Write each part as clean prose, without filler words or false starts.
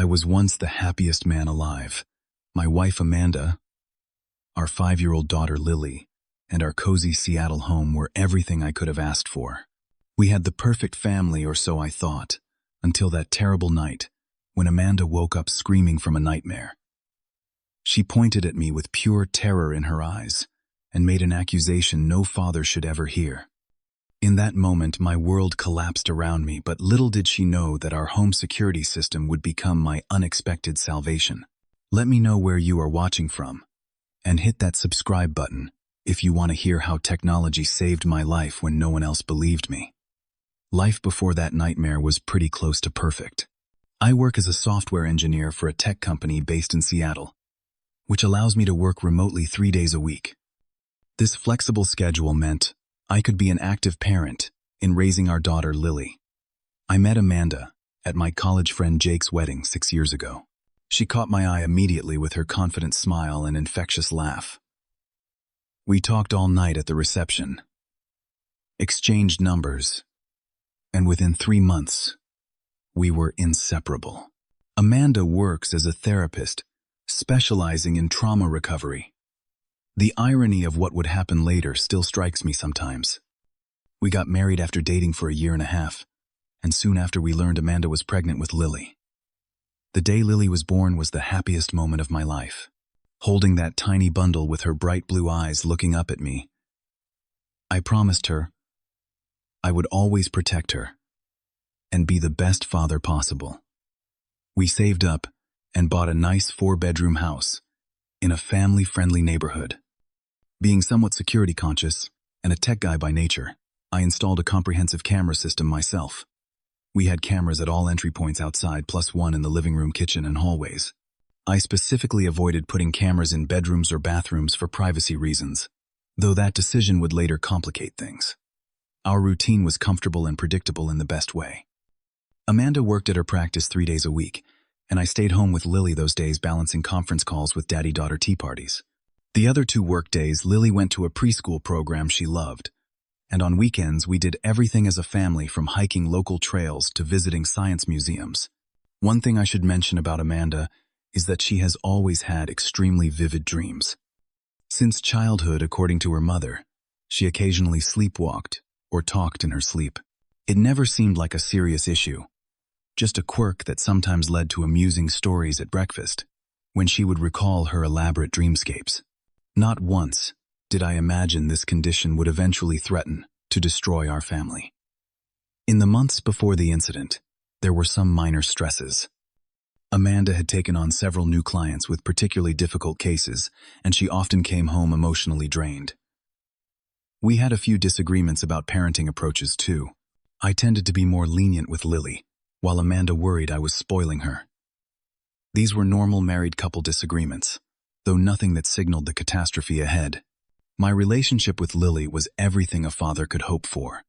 I was once the happiest man alive. My wife Amanda, our 5-year-old daughter Lily, and our cozy Seattle home were everything I could have asked for. We had the perfect family, or so I thought, until that terrible night when Amanda woke up screaming from a nightmare. She pointed at me with pure terror in her eyes and made an accusation no father should ever hear. In that moment, my world collapsed around me, but little did she know that our home security system would become my unexpected salvation. Let me know where you are watching from, and hit that subscribe button if you want to hear how technology saved my life when no one else believed me. Life before that nightmare was pretty close to perfect. I work as a software engineer for a tech company based in Seattle, which allows me to work remotely 3 days a week. This flexible schedule meant I could be an active parent in raising our daughter Lily. I met Amanda at my college friend Jake's wedding 6 years ago. She caught my eye immediately with her confident smile and infectious laugh. We talked all night at the reception, exchanged numbers, and within 3 months, we were inseparable. Amanda works as a therapist, specializing in trauma recovery. The irony of what would happen later still strikes me sometimes. We got married after dating for 1.5 years, and soon after we learned Amanda was pregnant with Lily. The day Lily was born was the happiest moment of my life. Holding that tiny bundle with her bright blue eyes looking up at me, I promised her I would always protect her and be the best father possible. We saved up and bought a nice 4-bedroom house in a family-friendly neighborhood. Being somewhat security conscious and a tech guy by nature, I installed a comprehensive camera system myself. We had cameras at all entry points outside, plus one in the living room, kitchen, and hallways. I specifically avoided putting cameras in bedrooms or bathrooms for privacy reasons, though that decision would later complicate things. Our routine was comfortable and predictable in the best way. Amanda worked at her practice 3 days a week, and I stayed home with Lily those days, balancing conference calls with daddy-daughter tea parties. The other 2 work days, Lily went to a preschool program she loved, and on weekends we did everything as a family, from hiking local trails to visiting science museums. One thing I should mention about Amanda is that she has always had extremely vivid dreams. Since childhood, according to her mother, she occasionally sleepwalked or talked in her sleep. It never seemed like a serious issue, just a quirk that sometimes led to amusing stories at breakfast, when she would recall her elaborate dreamscapes. Not once did I imagine this condition would eventually threaten to destroy our family. In the months before the incident, there were some minor stresses. Amanda had taken on several new clients with particularly difficult cases, and she often came home emotionally drained. We had a few disagreements about parenting approaches too. I tended to be more lenient with Lily, while Amanda worried I was spoiling her. These were normal married couple disagreements, though nothing that signaled the catastrophe ahead. My relationship with Lily was everything a father could hope for.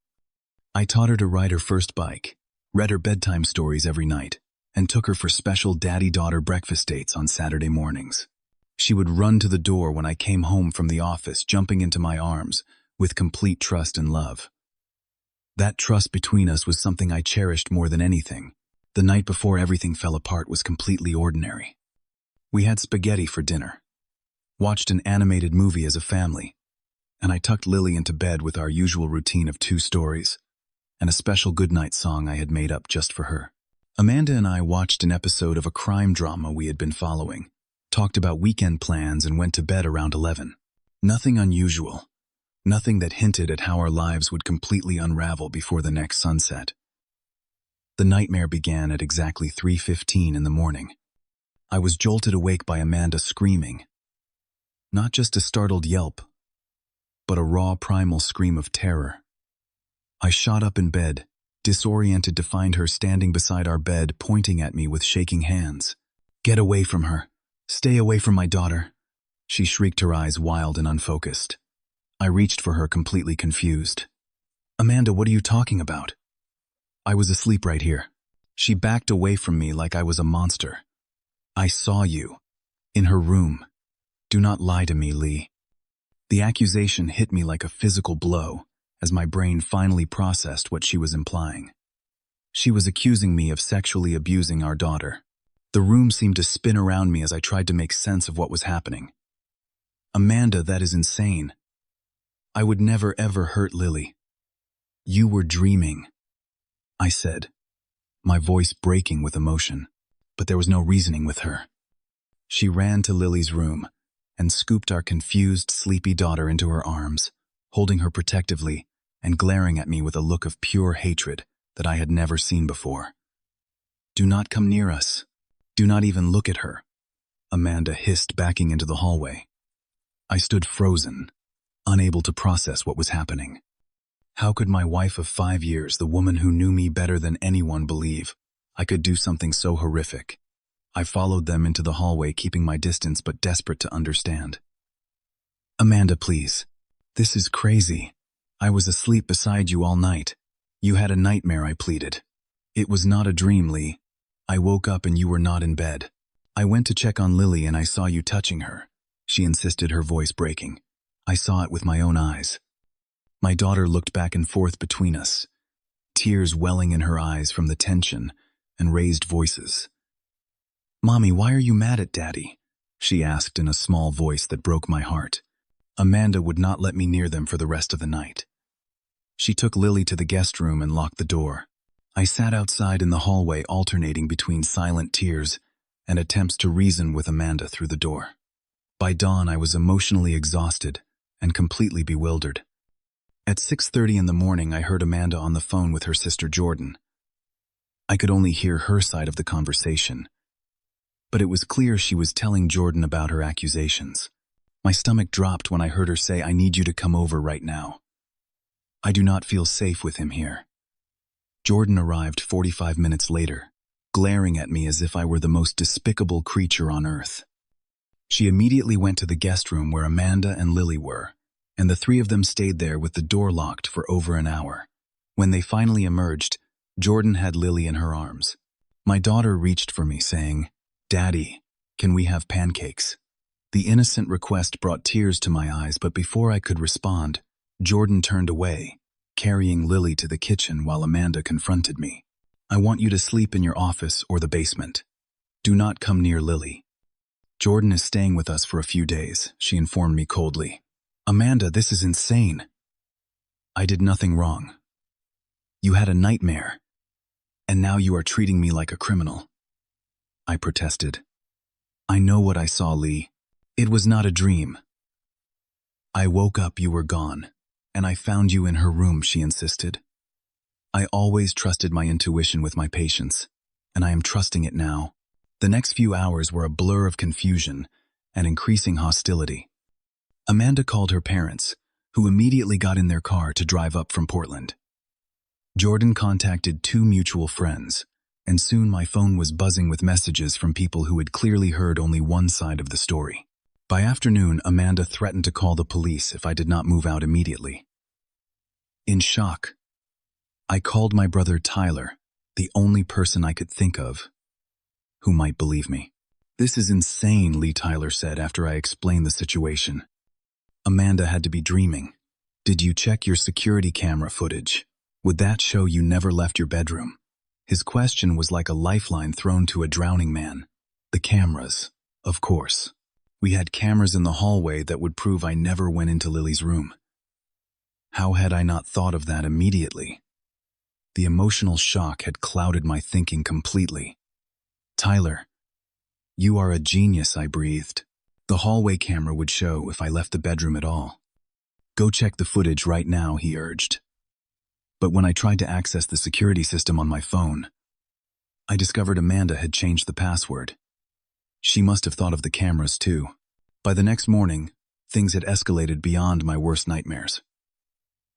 I taught her to ride her first bike, read her bedtime stories every night, and took her for special daddy-daughter breakfast dates on Saturday mornings. She would run to the door when I came home from the office, jumping into my arms with complete trust and love. That trust between us was something I cherished more than anything. The night before everything fell apart was completely ordinary. We had spaghetti for dinner, watched an animated movie as a family, and I tucked Lily into bed with our usual routine of 2 stories and a special goodnight song I had made up just for her. Amanda and I watched an episode of a crime drama we had been following, talked about weekend plans, and went to bed around 11. Nothing unusual, nothing that hinted at how our lives would completely unravel before the next sunset. The nightmare began at exactly 3:15 in the morning. I was jolted awake by Amanda screaming. Not just a startled yelp, but a raw primal scream of terror. I shot up in bed, disoriented to find her standing beside our bed, pointing at me with shaking hands. "Get away from her. Stay away from my daughter," she shrieked, her eyes wild and unfocused. I reached for her, completely confused. "Amanda, what are you talking about?" "I was asleep right here." She backed away from me like I was a monster. "I saw you. In her room. Do not lie to me, Lee." The accusation hit me like a physical blow as my brain finally processed what she was implying. She was accusing me of sexually abusing our daughter. The room seemed to spin around me as I tried to make sense of what was happening. Amanda, that is insane. I would never ever hurt Lily. You were dreaming, I said, my voice breaking with emotion, but there was no reasoning with her. She ran to Lily's room and scooped our confused, sleepy daughter into her arms, holding her protectively and glaring at me with a look of pure hatred that I had never seen before. Do not come near us. Do not even look at her, Amanda hissed, backing into the hallway. I stood frozen, unable to process what was happening. How could my wife of 5 years, the woman who knew me better than anyone, believe I could do something so horrific? I followed them into the hallway, keeping my distance but desperate to understand. Amanda, please. This is crazy. I was asleep beside you all night. You had a nightmare, I pleaded. It was not a dream, Lee. I woke up and you were not in bed. I went to check on Lily and I saw you touching her, she insisted, her voice breaking. I saw it with my own eyes. My daughter looked back and forth between us, tears welling in her eyes from the tension and raised voices. Mommy, why are you mad at Daddy? She asked in a small voice that broke my heart. Amanda would not let me near them for the rest of the night. She took Lily to the guest room and locked the door. I sat outside in the hallway, alternating between silent tears and attempts to reason with Amanda through the door. By dawn, I was emotionally exhausted and completely bewildered. At 6:30 in the morning, I heard Amanda on the phone with her sister Jordan. I could only hear her side of the conversation, but it was clear she was telling Jordan about her accusations. My stomach dropped when I heard her say, I need you to come over right now. I do not feel safe with him here. Jordan arrived 45 minutes later, glaring at me as if I were the most despicable creature on earth. She immediately went to the guest room where Amanda and Lily were, and the three of them stayed there with the door locked for over an hour. When they finally emerged, Jordan had Lily in her arms. My daughter reached for me, saying, Daddy, can we have pancakes? The innocent request brought tears to my eyes, but before I could respond, Jordan turned away, carrying Lily to the kitchen while Amanda confronted me. I want you to sleep in your office or the basement. Do not come near Lily. Jordan is staying with us for a few days, she informed me coldly. Amanda, this is insane. I did nothing wrong. You had a nightmare, and now you are treating me like a criminal. I protested. I know what I saw, Lee. It was not a dream. I woke up, you were gone, and I found you in her room, she insisted. I always trusted my intuition with my patients, and I am trusting it now. The next few hours were a blur of confusion and increasing hostility. Amanda called her parents, who immediately got in their car to drive up from Portland. Jordan contacted 2 mutual friends, and soon my phone was buzzing with messages from people who had clearly heard only one side of the story. By afternoon, Amanda threatened to call the police if I did not move out immediately. In shock, I called my brother Tyler, the only person I could think of who might believe me. This is insane, Lee, Tyler said after I explained the situation. Amanda had to be dreaming. Did you check your security camera footage? Would that show you never left your bedroom? His question was like a lifeline thrown to a drowning man. The cameras, of course. We had cameras in the hallway that would prove I never went into Lily's room. How had I not thought of that immediately? The emotional shock had clouded my thinking completely. Tyler, you are a genius, I breathed. The hallway camera would show if I left the bedroom at all. Go check the footage right now, he urged. But when I tried to access the security system on my phone, I discovered Amanda had changed the password. She must have thought of the cameras too. By the next morning, things had escalated beyond my worst nightmares.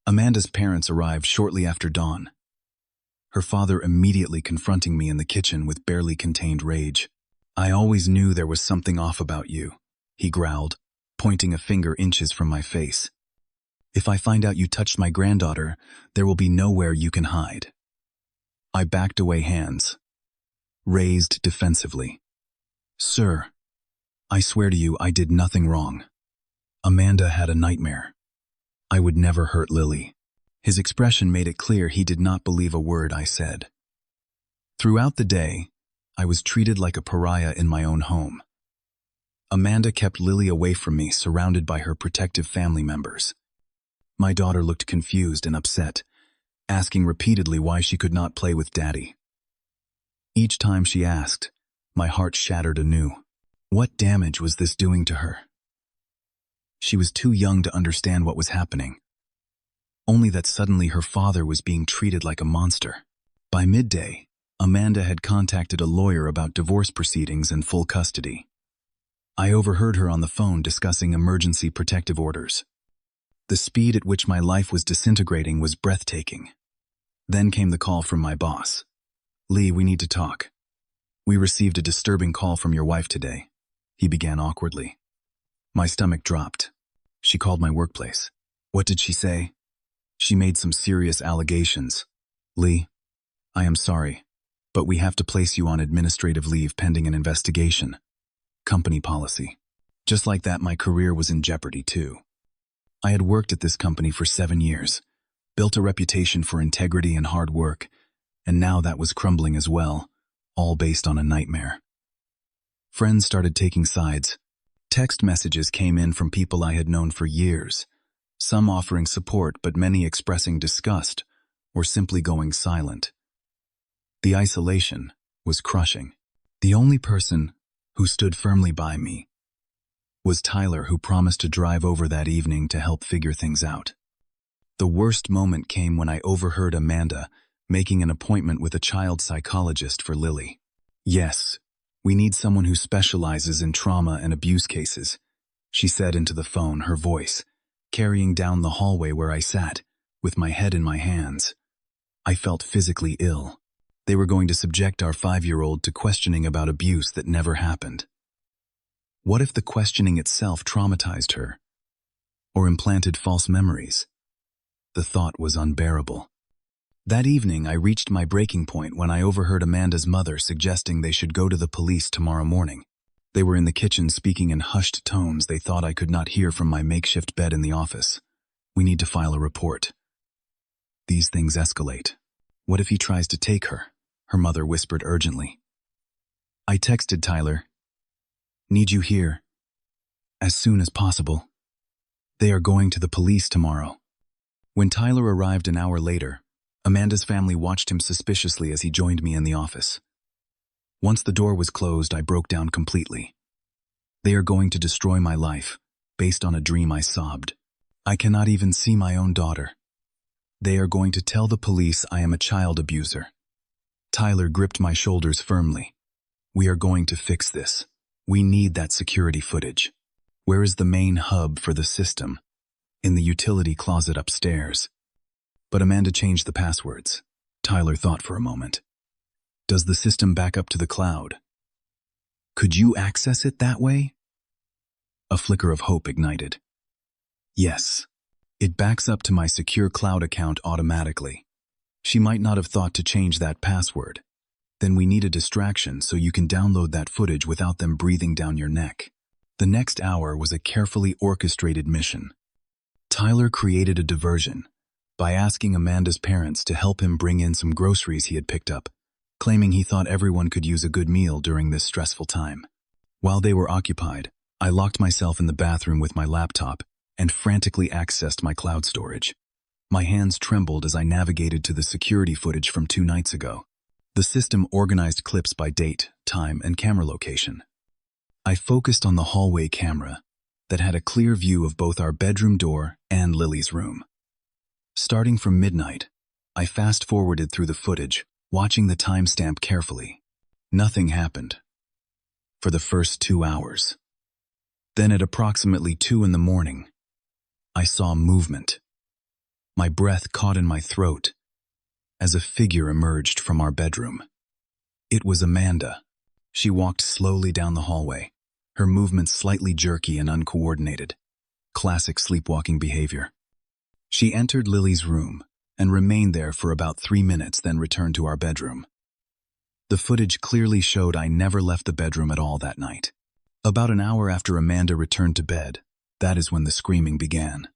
Amanda's parents arrived shortly after dawn, her father immediately confronting me in the kitchen with barely contained rage. I always knew there was something off about you, he growled, pointing a finger inches from my face. If I find out you touched my granddaughter, there will be nowhere you can hide. I backed away, hands raised defensively. Sir, I swear to you I did nothing wrong. Amanda had a nightmare. I would never hurt Lily. His expression made it clear he did not believe a word I said. Throughout the day, I was treated like a pariah in my own home. Amanda kept Lily away from me, surrounded by her protective family members. My daughter looked confused and upset, asking repeatedly why she could not play with Daddy. Each time she asked, my heart shattered anew. What damage was this doing to her? She was too young to understand what was happening. Only that suddenly her father was being treated like a monster. By midday, Amanda had contacted a lawyer about divorce proceedings and full custody. I overheard her on the phone discussing emergency protective orders. The speed at which my life was disintegrating was breathtaking. Then came the call from my boss. "Lee, we need to talk. We received a disturbing call from your wife today," he began awkwardly. My stomach dropped. She called my workplace. What did she say? She made some serious allegations. "Lee, I am sorry, but we have to place you on administrative leave pending an investigation. Company policy." Just like that, my career was in jeopardy too. I had worked at this company for 7 years, built a reputation for integrity and hard work, and now that was crumbling as well, all based on a nightmare. Friends started taking sides. Text messages came in from people I had known for years, some offering support but many expressing disgust or simply going silent. The isolation was crushing. The only person who stood firmly by me was Tyler, who promised to drive over that evening to help figure things out. The worst moment came when I overheard Amanda making an appointment with a child psychologist for Lily. "Yes, we need someone who specializes in trauma and abuse cases," she said into the phone, her voice carrying down the hallway where I sat, with my head in my hands. I felt physically ill. They were going to subject our 5-year-old to questioning about abuse that never happened. What if the questioning itself traumatized her, or implanted false memories? The thought was unbearable. That evening, I reached my breaking point when I overheard Amanda's mother suggesting they should go to the police tomorrow morning. They were in the kitchen speaking in hushed tones they thought I could not hear from my makeshift bed in the office. "We need to file a report. These things escalate. What if he tries to take her?" her mother whispered urgently. I texted Tyler, "Need you here as soon as possible. They are going to the police tomorrow." When Tyler arrived an hour later, Amanda's family watched him suspiciously as he joined me in the office. Once the door was closed, I broke down completely. "They are going to destroy my life, based on a dream," I sobbed. "I cannot even see my own daughter. They are going to tell the police I am a child abuser." Tyler gripped my shoulders firmly. "We are going to fix this. We need that security footage. Where is the main hub for the system?" "In the utility closet upstairs." But Amanda changed the passwords. Tyler thought for a moment. "Does the system back up to the cloud? Could you access it that way?" A flicker of hope ignited. "Yes. It backs up to my secure cloud account automatically." She might not have thought to change that password. "Then we need a distraction so you can download that footage without them breathing down your neck." The next hour was a carefully orchestrated mission. Tyler created a diversion by asking Amanda's parents to help him bring in some groceries he had picked up, claiming he thought everyone could use a good meal during this stressful time. While they were occupied, I locked myself in the bathroom with my laptop and frantically accessed my cloud storage. My hands trembled as I navigated to the security footage from 2 nights ago. The system organized clips by date, time, and camera location. I focused on the hallway camera that had a clear view of both our bedroom door and Lily's room. Starting from midnight, I fast-forwarded through the footage, watching the timestamp carefully. Nothing happened for the first 2 hours. Then at approximately 2 in the morning, I saw movement. My breath caught in my throat as a figure emerged from our bedroom. It was Amanda. She walked slowly down the hallway, her movements slightly jerky and uncoordinated. Classic sleepwalking behavior. She entered Lily's room and remained there for about 3 minutes, then returned to our bedroom. The footage clearly showed I never left the bedroom at all that night. About an hour after Amanda returned to bed, that is when the screaming began.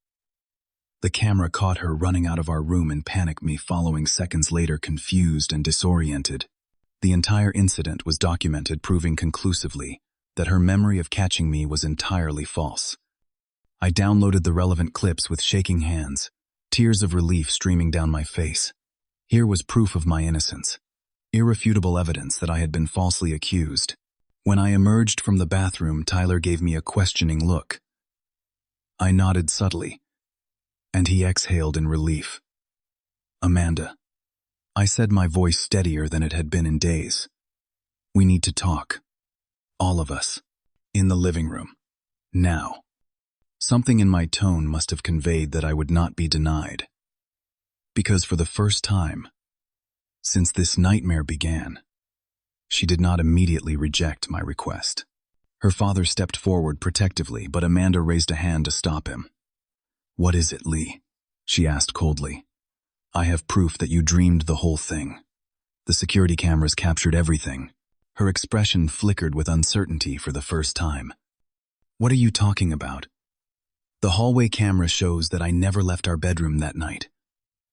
The camera caught her running out of our room in panic, me following seconds later, confused and disoriented. The entire incident was documented, proving conclusively that her memory of catching me was entirely false. I downloaded the relevant clips with shaking hands, tears of relief streaming down my face. Here was proof of my innocence, irrefutable evidence that I had been falsely accused. When I emerged from the bathroom, Tyler gave me a questioning look. I nodded subtly, and he exhaled in relief. "Amanda," I said, my voice steadier than it had been in days. "We need to talk. All of us. In the living room. Now." Something in my tone must have conveyed that I would not be denied. Because for the first time, since this nightmare began, she did not immediately reject my request. Her father stepped forward protectively, but Amanda raised a hand to stop him. "What is it, Lee?" she asked coldly. "I have proof that you dreamed the whole thing. The security cameras captured everything." Her expression flickered with uncertainty for the first time. "What are you talking about?" "The hallway camera shows that I never left our bedroom that night.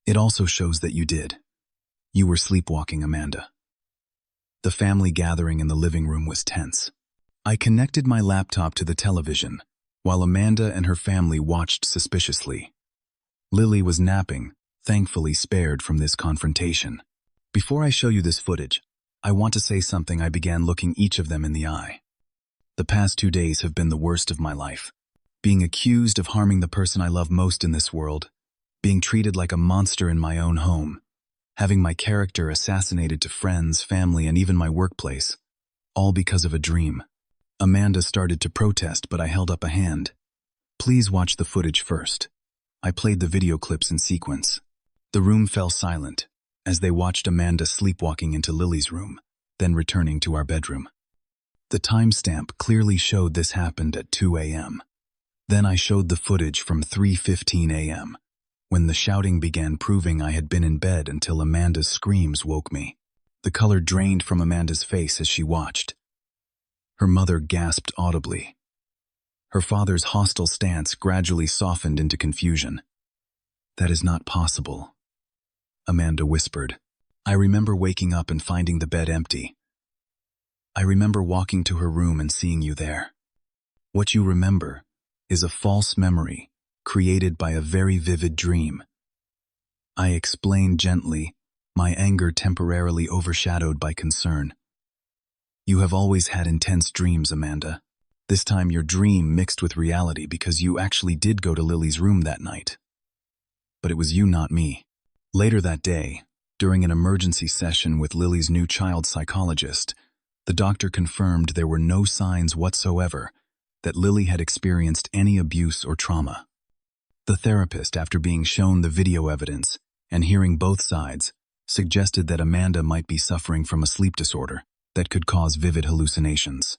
It also shows that you did. You were sleepwalking, Amanda." The family gathering in the living room was tense. I connected my laptop to the television, while Amanda and her family watched suspiciously. Lily was napping, thankfully spared from this confrontation. "Before I show you this footage, I want to say something." I began, looking each of them in the eye. "The past 2 days have been the worst of my life. Being accused of harming the person I love most in this world, being treated like a monster in my own home, having my character assassinated to friends, family, and even my workplace, all because of a dream." Amanda started to protest, but I held up a hand. "Please watch the footage first." I played the video clips in sequence. The room fell silent as they watched Amanda sleepwalking into Lily's room, then returning to our bedroom. The timestamp clearly showed this happened at 2 a.m. Then I showed the footage from 3:15 a.m., when the shouting began, proving I had been in bed until Amanda's screams woke me. The color drained from Amanda's face as she watched. Her mother gasped audibly. Her father's hostile stance gradually softened into confusion. "That is not possible," Amanda whispered. "I remember waking up and finding the bed empty. I remember walking to her room and seeing you there. What you remember is a false memory created by a very vivid dream." I explained gently, my anger temporarily overshadowed by concern. "You have always had intense dreams, Amanda. This time your dream mixed with reality because you actually did go to Lily's room that night. But it was you, not me." Later that day, during an emergency session with Lily's new child psychologist, the doctor confirmed there were no signs whatsoever that Lily had experienced any abuse or trauma. The therapist, after being shown the video evidence and hearing both sides, suggested that Amanda might be suffering from a sleep disorder that could cause vivid hallucinations.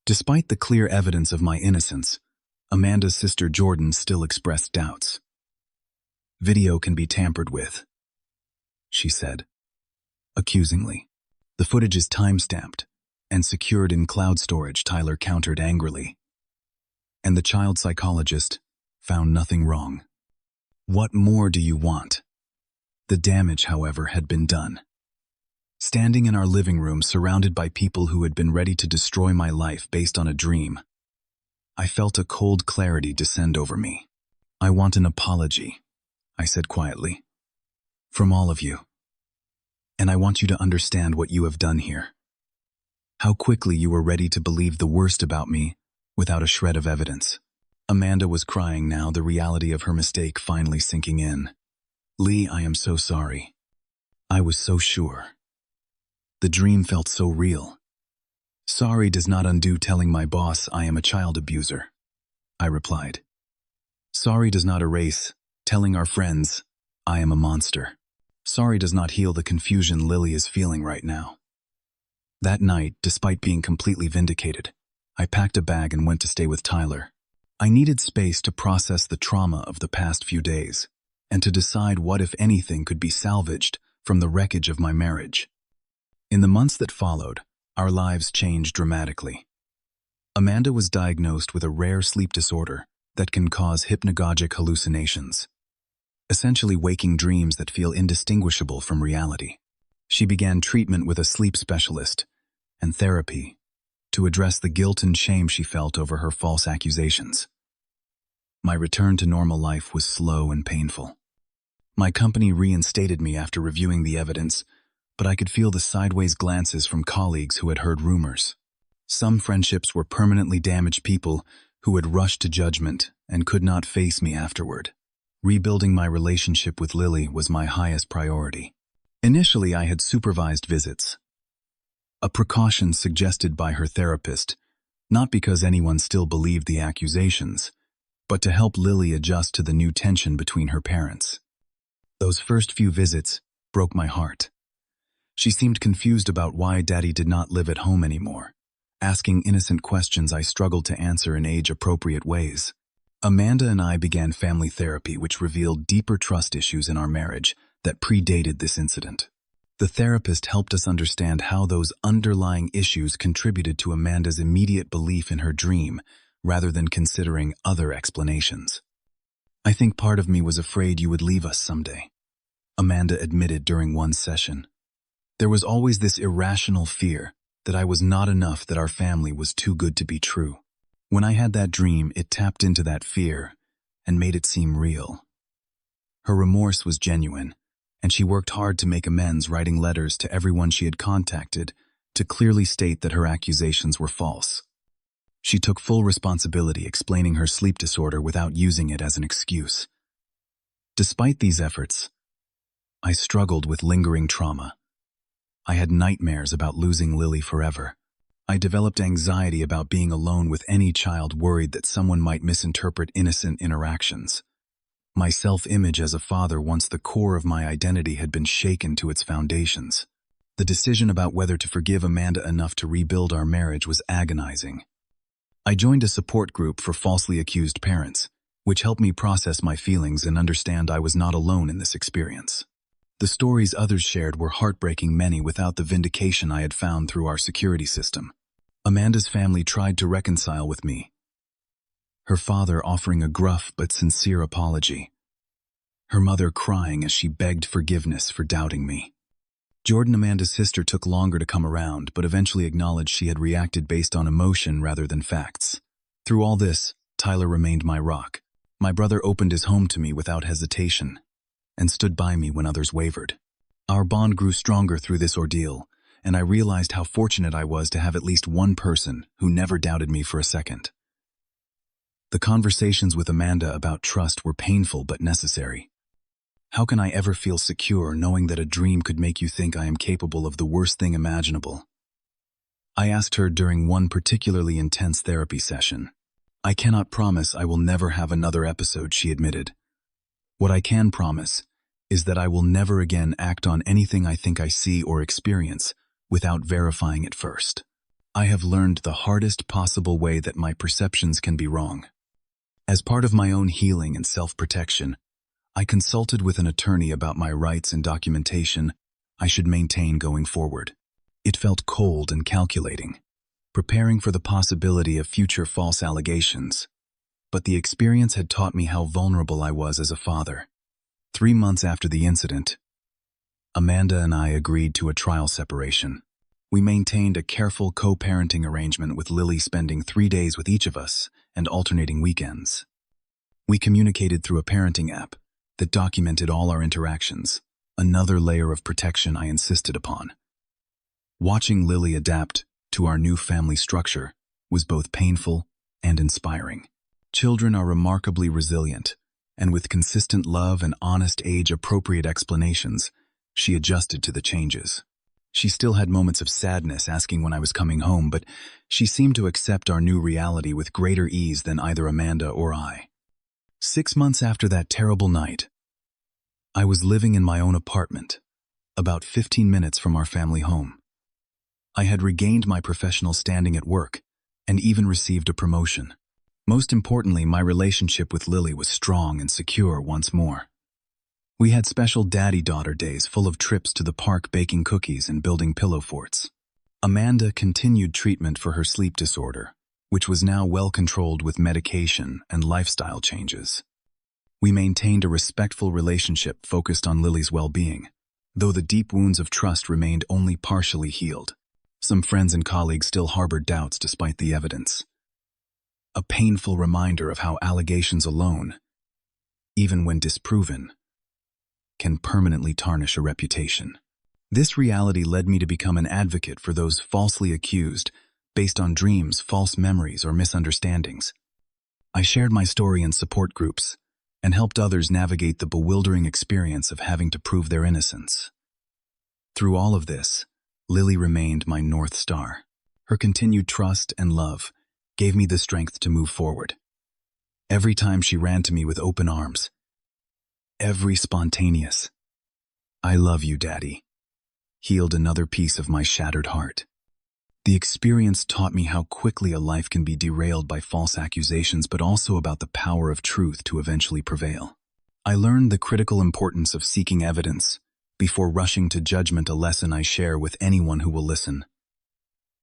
Despite the clear evidence of my innocence, Amanda's sister Jordan still expressed doubts. "Video can be tampered with," she said, accusingly. "The footage is time-stamped and secured in cloud storage," Tyler countered angrily. And the child psychologist found nothing wrong. "What more do you want?" The damage, however, had been done. Standing in our living room, surrounded by people who had been ready to destroy my life based on a dream, I felt a cold clarity descend over me. "I want an apology," I said quietly, "from all of you. And I want you to understand what you have done here. How quickly you were ready to believe the worst about me without a shred of evidence." Amanda was crying now, the reality of her mistake finally sinking in. "Lee, I am so sorry. I was so sure. The dream felt so real. Sorry does not undo telling my boss I am a child abuser," I replied. "Sorry does not erase telling our friends I am a monster. Sorry does not heal the confusion Lily is feeling right now." That night, despite being completely vindicated, I packed a bag and went to stay with Tyler. I needed space to process the trauma of the past few days, and to decide what, if anything, could be salvaged from the wreckage of my marriage. In the months that followed, our lives changed dramatically. Amanda was diagnosed with a rare sleep disorder that can cause hypnagogic hallucinations, essentially waking dreams that feel indistinguishable from reality. She began treatment with a sleep specialist and therapy to address the guilt and shame she felt over her false accusations. My return to normal life was slow and painful. My company reinstated me after reviewing the evidence, but I could feel the sideways glances from colleagues who had heard rumors. Some friendships were permanently damaged people who had rushed to judgment and could not face me afterward. Rebuilding my relationship with Lily was my highest priority. Initially, I had supervised visits, a precaution suggested by her therapist, not because anyone still believed the accusations, but to help Lily adjust to the new tension between her parents. Those first few visits broke my heart. She seemed confused about why Daddy did not live at home anymore, asking innocent questions I struggled to answer in age-appropriate ways. Amanda and I began family therapy, which revealed deeper trust issues in our marriage that predated this incident. The therapist helped us understand how those underlying issues contributed to Amanda's immediate belief in her dream, rather than considering other explanations. "I think part of me was afraid you would leave us someday," Amanda admitted during one session. "There was always this irrational fear that I was not enough, that our family was too good to be true. When I had that dream, it tapped into that fear and made it seem real." Her remorse was genuine, and she worked hard to make amends, writing letters to everyone she had contacted to clearly state that her accusations were false. She took full responsibility, explaining her sleep disorder without using it as an excuse. Despite these efforts, I struggled with lingering trauma. I had nightmares about losing Lily forever. I developed anxiety about being alone with any child, worried that someone might misinterpret innocent interactions. My self-image as a father, once the core of my identity, had been shaken to its foundations. The decision about whether to forgive Amanda enough to rebuild our marriage was agonizing. I joined a support group for falsely accused parents, which helped me process my feelings and understand I was not alone in this experience. The stories others shared were heartbreaking, many without the vindication I had found through our security system. Amanda's family tried to reconcile with me, her father offering a gruff but sincere apology, her mother crying as she begged forgiveness for doubting me. Jordan, Amanda's sister, took longer to come around, but eventually acknowledged she had reacted based on emotion rather than facts. Through all this, Tyler remained my rock. My brother opened his home to me without hesitation and stood by me when others wavered. Our bond grew stronger through this ordeal, and I realized how fortunate I was to have at least one person who never doubted me for a second. The conversations with Amanda about trust were painful but necessary. How can I ever feel secure knowing that a dream could make you think I am capable of the worst thing imaginable? I asked her during one particularly intense therapy session. "I cannot promise I will never have another episode," she admitted. "What I can promise is that I will never again act on anything I think I see or experience without verifying it first. I have learned the hardest possible way that my perceptions can be wrong. As part of my own healing and self-protection, I consulted with an attorney about my rights and documentation I should maintain going forward. It felt cold and calculating, preparing for the possibility of future false allegations. But the experience had taught me how vulnerable I was as a father. 3 months after the incident, Amanda and I agreed to a trial separation. We maintained a careful co-parenting arrangement, with Lily spending 3 days with each of us and alternating weekends. We communicated through a parenting app that documented all our interactions, another layer of protection I insisted upon. Watching Lily adapt to our new family structure was both painful and inspiring. Children are remarkably resilient, and with consistent love and honest age-appropriate explanations, she adjusted to the changes. She still had moments of sadness, asking when I was coming home, but she seemed to accept our new reality with greater ease than either Amanda or I. 6 months after that terrible night, I was living in my own apartment, about 15 minutes from our family home. I had regained my professional standing at work and even received a promotion. Most importantly, my relationship with Lily was strong and secure once more. We had special daddy-daughter days full of trips to the park, baking cookies and building pillow forts. Amanda continued treatment for her sleep disorder, which was now well controlled with medication and lifestyle changes. We maintained a respectful relationship focused on Lily's well-being. though the deep wounds of trust remained only partially healed. Some friends and colleagues still harbored doubts despite the evidence. A painful reminder of how allegations alone, even when disproven, can permanently tarnish a reputation. This reality led me to become an advocate for those falsely accused based on dreams, false memories, or misunderstandings. I shared my story in support groups and helped others navigate the bewildering experience of having to prove their innocence. Through all of this, Lily remained my North Star. Her continued trust and love gave me the strength to move forward. Every time she ran to me with open arms, every spontaneous, "I love you, Daddy," healed another piece of my shattered heart. The experience taught me how quickly a life can be derailed by false accusations, but also about the power of truth to eventually prevail. I learned the critical importance of seeking evidence before rushing to judgment, a lesson I share with anyone who will listen.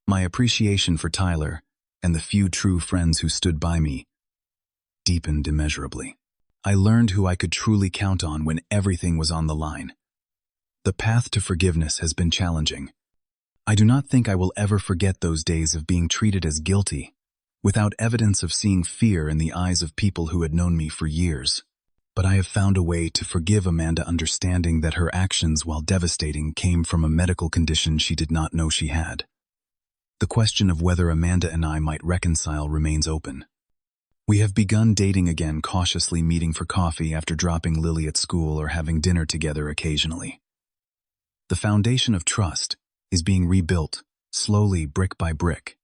My appreciation for Tyler and the few true friends who stood by me deepened immeasurably. I learned who I could truly count on when everything was on the line. The path to forgiveness has been challenging. I do not think I will ever forget those days of being treated as guilty, without evidence, of seeing fear in the eyes of people who had known me for years. But I have found a way to forgive Amanda, understanding that her actions, while devastating, came from a medical condition she did not know she had. The question of whether Amanda and I might reconcile remains open. We have begun dating again, cautiously meeting for coffee after dropping Lily at school or having dinner together occasionally. The foundation of trust is being rebuilt, slowly, brick by brick.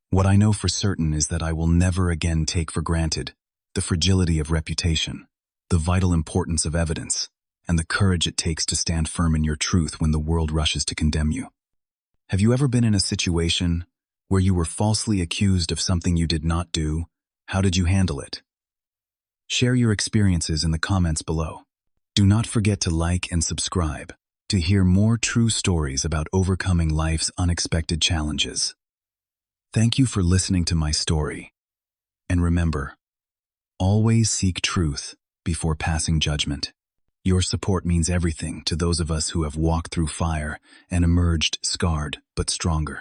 What I know for certain is that I will never again take for granted the fragility of reputation, the vital importance of evidence, and the courage it takes to stand firm in your truth when the world rushes to condemn you. Have you ever been in a situation where you were falsely accused of something you did not do? How did you handle it? Share your experiences in the comments below. Do not forget to like and subscribe to hear more true stories about overcoming life's unexpected challenges. Thank you for listening to my story. And remember, always seek truth before passing judgment. Your support means everything to those of us who have walked through fire and emerged scarred but stronger.